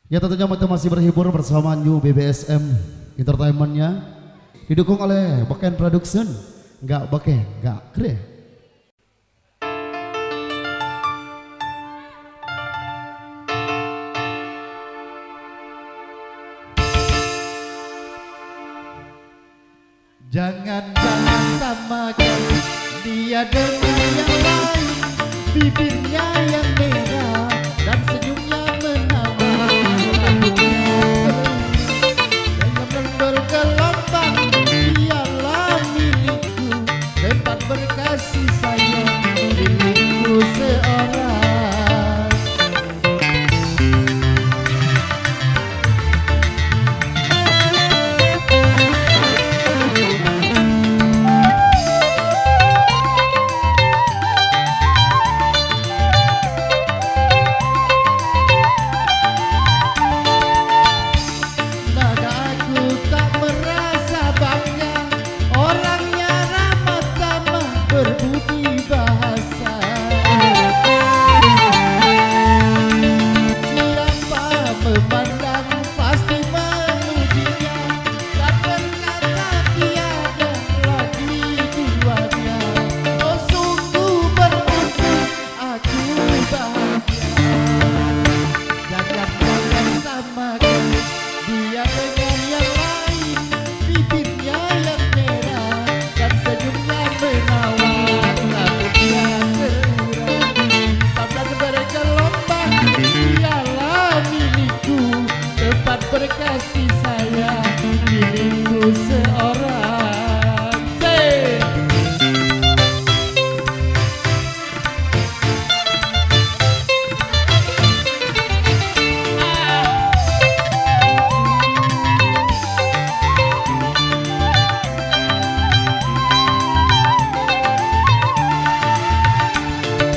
Ya tentunya kita masih berhibur bersama New BBSM Entertainment-nya, didukung oleh Beken Production. Nggak Beken, nggak keren. Jangan samakan dia dengan yang lain, bibirnya yang merah dan senyumnya menawar. Jangan bergelombang, dialah milikku, tempat berkasih sayang milikku seorang. Berbudi bahasa, siapa memandang pasti memujinya, tak berkata tiada lagi duanya. Oh sungguh beruntung aku bahagia. Jangan samakan dia dengan yang lain, bibirnya yang merah dan senyumnya menawar. Berkasih sayang milikku seorang.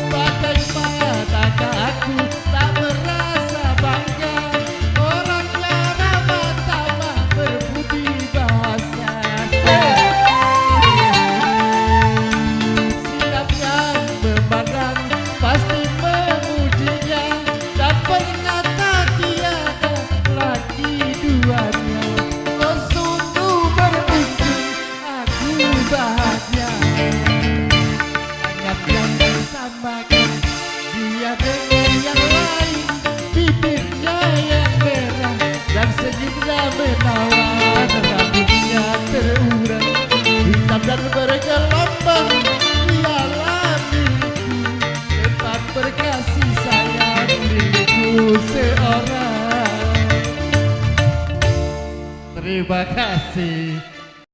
Bagaimanakah aku tak merasa bangga, orangnya ramah tamah berbudi bahasa. Siap yang memandang pasti memujinya, dan berkata tiada lagi duanya. Oh sungguh beruntung aku bahagia. Jangan samakan dia dengan yang lain, bibirnya yang merah dan senyumnya menawar. Rambutnya terurai hitam dan bergelombang, dialah milikku, tempat berkasih sayang milikku seorang. Terima kasih.